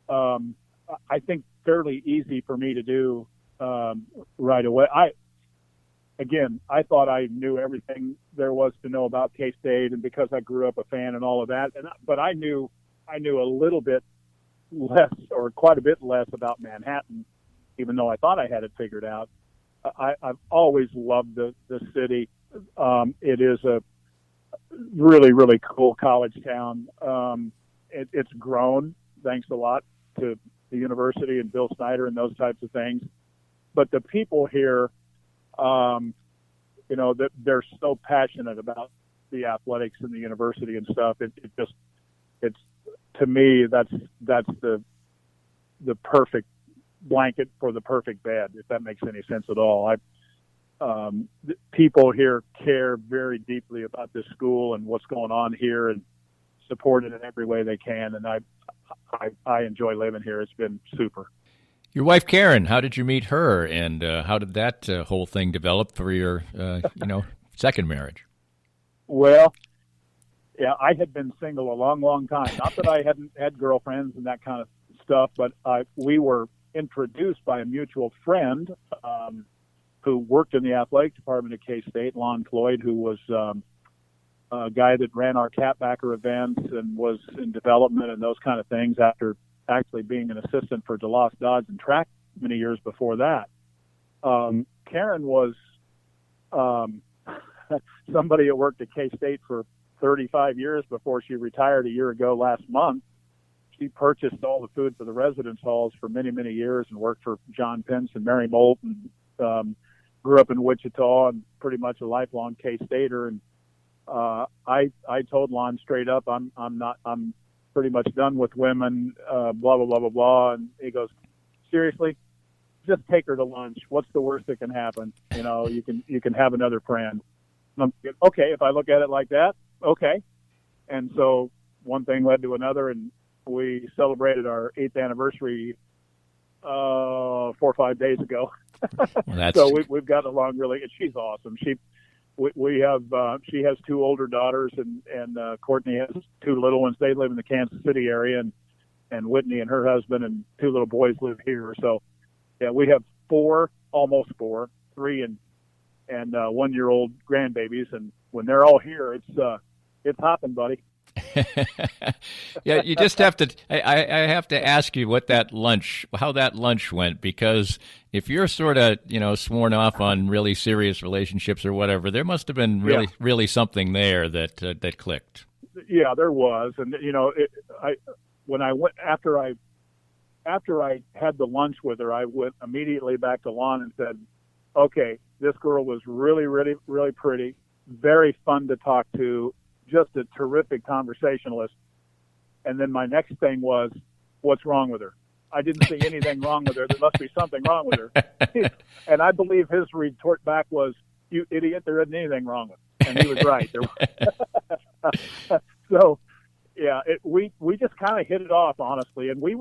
Speaker 5: I think, fairly easy for me to do right away. I thought I knew everything there was to know about K-State, and because I grew up a fan and all of that, but I knew a little bit less, or quite a bit less, about Manhattan, even though I thought I had it figured out. I've always loved the city. It is a really, really cool college town. It's grown thanks a lot to the university and Bill Snyder and those types of things. But the people here, they're so passionate about the athletics and the university and stuff. It's to me, that's the perfect blanket for the perfect bed, if that makes any sense at all. People here care very deeply about this school and what's going on here, and support it in every way they can. And I enjoy living here. It's been super.
Speaker 2: Your wife, Karen, how did you meet her, and how did that whole thing develop for your, second marriage?
Speaker 5: Well, yeah, I had been single a long, long time. Not that I hadn't had girlfriends and that kind of stuff, but we were introduced by a mutual friend who worked in the athletic department at K-State, Lon Floyd, who was a guy that ran our catbacker events and was in development and those kind of things after actually being an assistant for DeLoss Dodge and track many years before that. Karen was somebody that worked at K-State for 35 years before she retired a year ago last month. She purchased all the food for the residence halls for many, many years and worked for John Pence and Mary Molt, and grew up in Wichita and pretty much a lifelong K-Stater. And I told Lon straight up, I'm pretty much done with women, blah, blah, blah, blah, blah. And he goes, seriously, just take her to lunch. What's the worst that can happen? You can have another friend. And I'm thinking, okay, if I look at it like that, okay. And so one thing led to another, and we celebrated our 8th anniversary 4 or 5 days ago.
Speaker 2: Well,
Speaker 5: so we've got along really. She's awesome. We have she has 2 older daughters, and Courtney has 2 little ones. They live in the Kansas City area, and Whitney and her husband and 2 little boys live here. So yeah, we have 3 and 1-year-old grandbabies, and when they're all here, it's hopping, buddy.
Speaker 2: Yeah, you just have to. I have to ask you how that lunch went, because if you're sort of sworn off on really serious relationships or whatever, there must have been really something there that clicked.
Speaker 5: Yeah, there was, and when I went after I had the lunch with her, I went immediately back to Lon and said, okay, this girl was really, really, really pretty, very fun to talk to, just a terrific conversationalist. And then my next thing was, what's wrong with her? I didn't see anything wrong with her. There must be something wrong with her. And I believe his retort back was, you idiot, there isn't anything wrong with her. And he was right. So, yeah, we just kind of hit it off, honestly. And we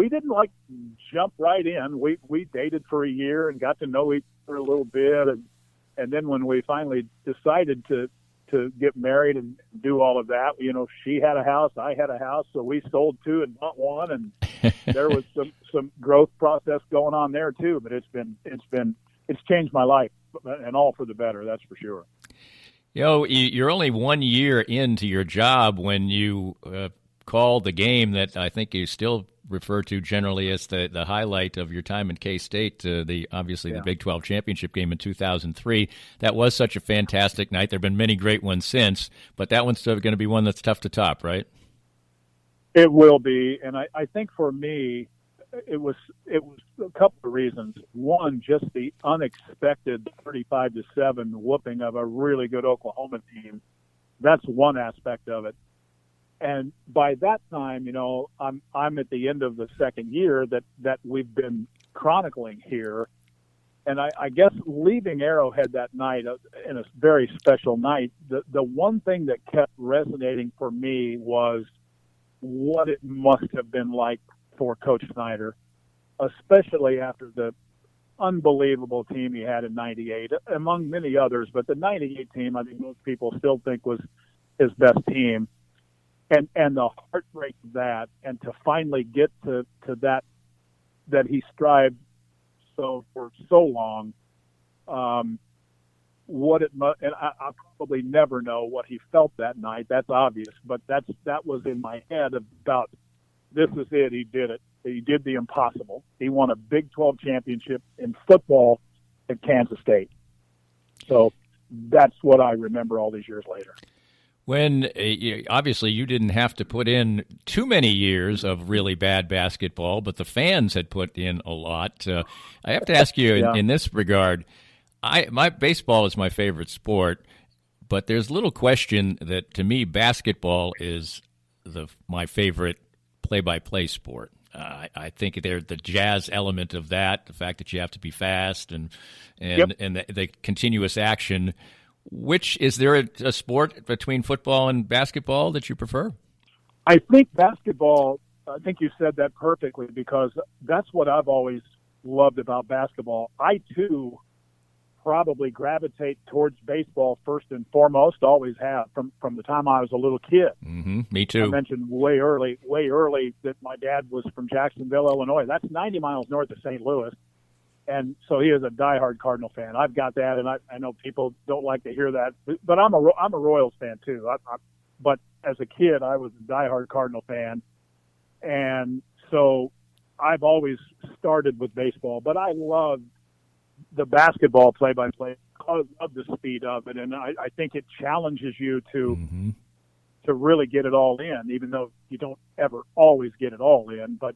Speaker 5: didn't jump right in. We dated for a year and got to know each other a little bit. And then when we finally decided to get married and do all of that, she had a house, I had a house, so we sold 2 and bought 1, and there was some growth process going on there too. But it's changed my life, and all for the better, that's for sure.
Speaker 2: You're only 1 year into your job when you called the game that I think you still refer to generally as the highlight of your time in K-State, the Big 12 championship game in 2003. That was such a fantastic night. There have been many great ones since, but that one's still going to be one that's tough to top, right?
Speaker 5: It will be, and I think for me, it was a couple of reasons. One, just the unexpected 35-7 whooping of a really good Oklahoma team. That's one aspect of it. And by that time, I'm at the end of the second year that we've been chronicling here. And I guess leaving Arrowhead that night, in a very special night, the one thing that kept resonating for me was what it must have been like for Coach Snyder, especially after the unbelievable team he had in '98, among many others. But the '98 team, I think most people still think was his best team. And the heartbreak of that, and to finally get to that he strived for so long, what it must, and I'll probably never know what he felt that night. That's obvious, but that was in my head about, this is it. He did it. He did the impossible. He won a Big 12 championship in football at Kansas State. So that's what I remember all these years later.
Speaker 2: When obviously you didn't have to put in too many years of really bad basketball, but the fans had put in a lot. I have to ask you in this regard, my baseball is my favorite sport, but there's little question that to me basketball is my favorite play-by-play sport. I think the jazz element of that, the fact that you have to be fast and the continuous action. Is there a sport between football and basketball that you prefer?
Speaker 5: I think basketball, I think you said that perfectly, because that's what I've always loved about basketball. I, too, probably gravitate towards baseball first and foremost, always have, from the time I was a little kid.
Speaker 2: Mm-hmm. Me too.
Speaker 5: I mentioned way early that my dad was from Jacksonville, Illinois. That's 90 miles north of St. Louis. And so he is a diehard Cardinal fan. I've got that, and I know people don't like to hear that, but I'm a Royals fan too. But as a kid, I was a diehard Cardinal fan, and so I've always started with baseball. But I love the basketball play-by-play. I love the speed of it, and I think it challenges you to really get it all in, even though you don't ever always get it all in. But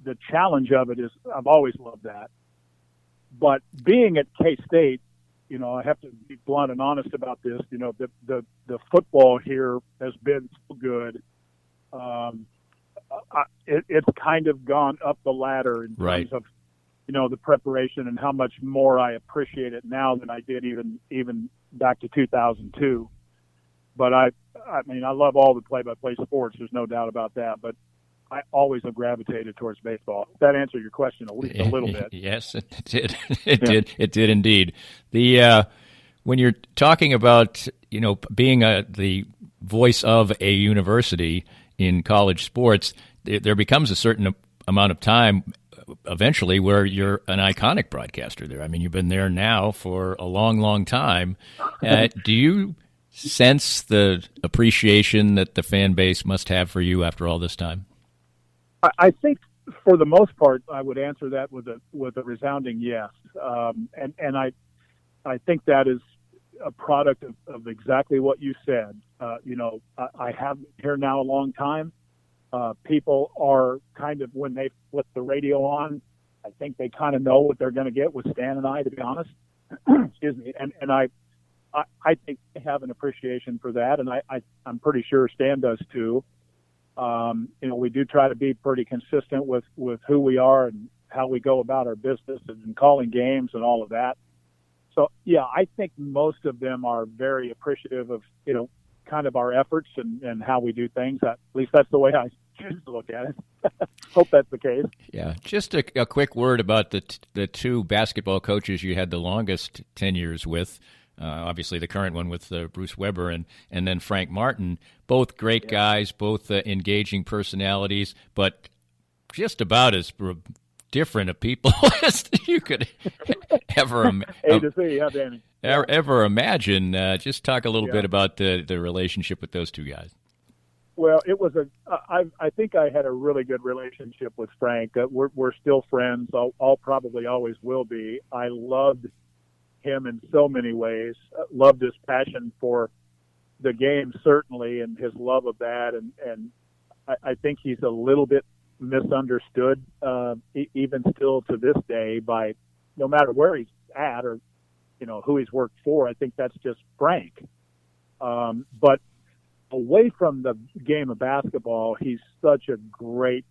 Speaker 5: the challenge of it is, I've always loved that. But being at K-State, I have to be blunt and honest about this. The football here has been so good. It's kind of gone up the ladder in terms of, the preparation and how much more I appreciate it now than I did even back to 2002. But I mean, I love all the play-by-play sports. There's no doubt about that. But I always have gravitated towards baseball. That answered your question at least a little bit.
Speaker 2: Yes, it did. It did indeed. When you're talking about being the voice of a university in college sports, there becomes a certain amount of time eventually where you're an iconic broadcaster there. I mean, you've been there now for a long, long time. Do you sense the appreciation that the fan base must have for you after all this time?
Speaker 5: I think for the most part, I would answer that with a resounding yes. And I think that is a product of exactly what you said. I have been here now a long time. People are kind of, when they flip the radio on, I think they kind of know what they're going to get with Stan and I, to be honest. Excuse me. And I think they have an appreciation for that, and I'm pretty sure Stan does too. We do try to be pretty consistent with who we are and how we go about our business and calling games and all of that. So, yeah, I think most of them are very appreciative of, kind of our efforts and how we do things. At least that's the way I choose to look at it. Hope that's the case. Yeah.
Speaker 2: Just a quick word about the two basketball coaches you had the longest tenures with. Obviously, the current one with Bruce Weber and then Frank Martin, both great guys, both engaging personalities, but just about as different of people as you could ever ever imagine. Just talk a little bit about the relationship with those two guys.
Speaker 5: Well, it was I think I had a really good relationship with Frank. We're still friends. I'll probably always will be. I loved him in so many ways. Loved his passion for the game, certainly, and his love of that. And I think he's a little bit misunderstood, even still to this day, by no matter where he's at or who he's worked for. I think that's just Frank. But away from the game of basketball, he's such a great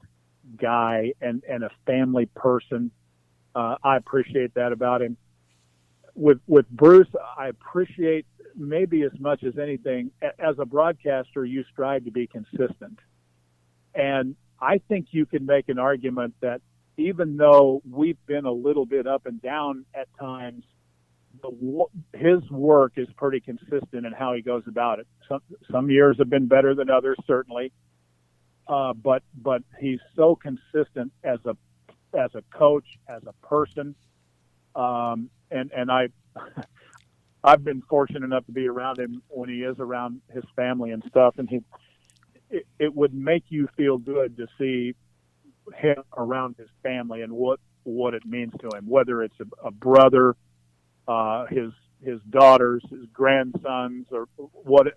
Speaker 5: guy and a family person. I appreciate that about him. With Bruce, I appreciate maybe as much as anything, as a broadcaster, you strive to be consistent. And I think you can make an argument that even though we've been a little bit up and down at times, his work is pretty consistent in how he goes about it. Some years have been better than others, certainly. But he's so consistent as a coach, as a person. And I've been fortunate enough to be around him when he is around his family and stuff. And it would make you feel good to see him around his family and what it means to him, whether it's a brother, his daughters, his grandsons, or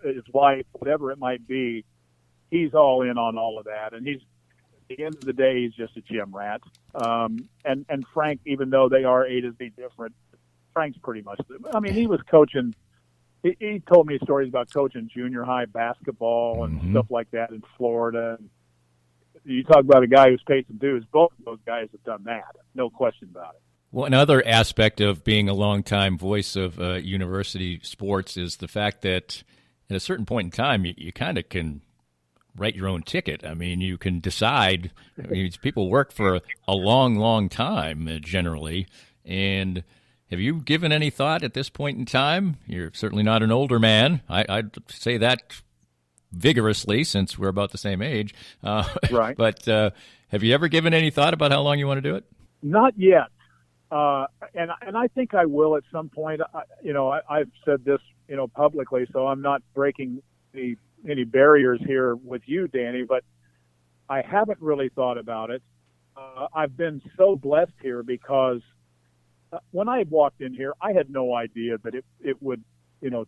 Speaker 5: his wife, whatever it might be. He's all in on all of that. And at the end of the day, he's just a gym rat. And Frank, even though they are A to Z different, Frank's pretty much, he was coaching. He told me stories about coaching junior high basketball and stuff like that in Florida. And you talk about a guy who's paid some dues. Both of those guys have done that. No question about it.
Speaker 2: Well, another aspect of being a longtime voice of university sports is the fact that at a certain point in time, you kind of can write your own ticket. I mean, you can decide. People work for a long, long time, generally. And have you given any thought at this point in time? You're certainly not an older man. I'd say that vigorously since we're about the same age.
Speaker 5: Right.
Speaker 2: But have you ever given any thought about how long you want to do it?
Speaker 5: Not yet. And I think I will at some point. I've said this, publicly, so I'm not breaking any barriers here with you, Danny, but I haven't really thought about it. I've been so blessed here because when I walked in here, I had no idea that it would,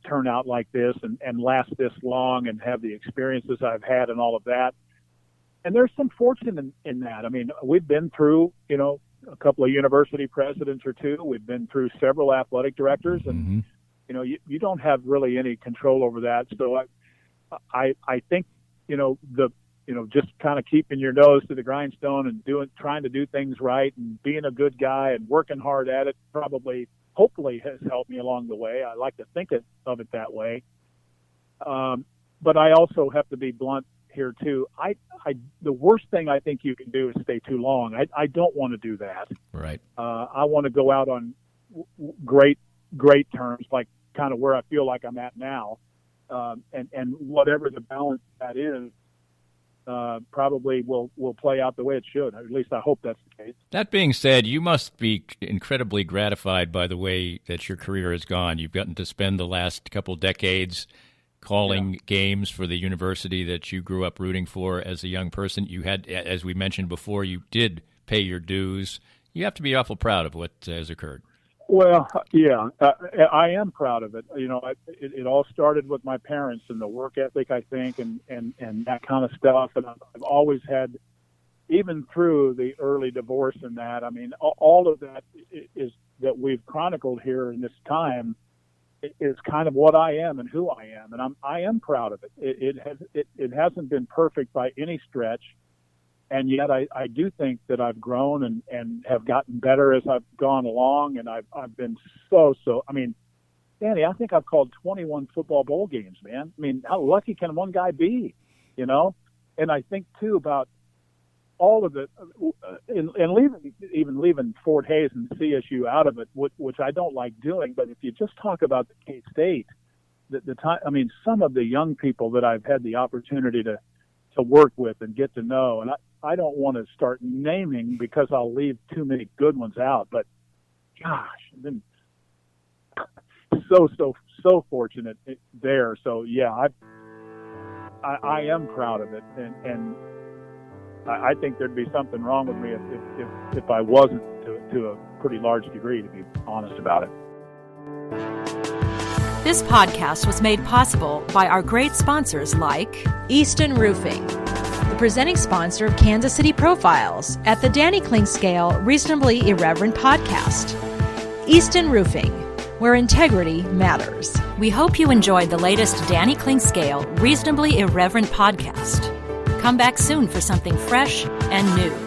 Speaker 5: turn out like this and last this long and have the experiences I've had and all of that. And there's some fortune in that. I mean, we've been through, a couple of university presidents or two. We've been through several athletic directors, and you don't have really any control over that. So I think just kind of keeping your nose to the grindstone and trying to do things right and being a good guy and working hard at it hopefully has helped me along the way. I like to think of it that way. But I also have to be blunt here too. The worst thing I think you can do is stay too long. I don't want to do that.
Speaker 2: Right. I
Speaker 5: want to go out on great terms, like kind of where I feel like I'm at now. And whatever the balance that is, probably will play out the way it should. At least I hope that's the case. That
Speaker 2: being said, you must be incredibly gratified by the way that your career has gone. You've gotten to spend the last couple decades calling games for the university that you grew up rooting for as a young person. You had, as we mentioned before, you did pay your dues. You have to be awful proud of what has occurred.
Speaker 5: Well, yeah, I am proud of it. It all started with my parents and the work ethic, I think, and that kind of stuff. And I've always had, even through the early divorce and that, all of that is that we've chronicled here in this time is kind of what I am and who I am. And I am proud of it. It hasn't been perfect by any stretch. And yet I do think that I've grown and have gotten better as I've gone along. And I've been Danny, I think I've called 21 football bowl games, man. How lucky can one guy be, And I think too about all of it, and leaving Fort Hays and CSU out of it, which I don't like doing. But if you just talk about the K-State, the time, some of the young people that I've had the opportunity to work with and get to know, and I don't want to start naming because I'll leave too many good ones out, but gosh, I've been so fortunate there. So yeah, I am proud of it, and I think there'd be something wrong with me if I wasn't to a pretty large degree, to be honest about it.
Speaker 1: This podcast was made possible by our great sponsors like
Speaker 8: Easton Roofing, the presenting sponsor of Kansas City Profiles at the Danny Klink Scale Reasonably Irreverent podcast. Easton Roofing, where integrity matters.
Speaker 1: We hope you enjoyed the latest Danny Clinkscale Reasonably Irreverent podcast. Come back soon for something fresh and new.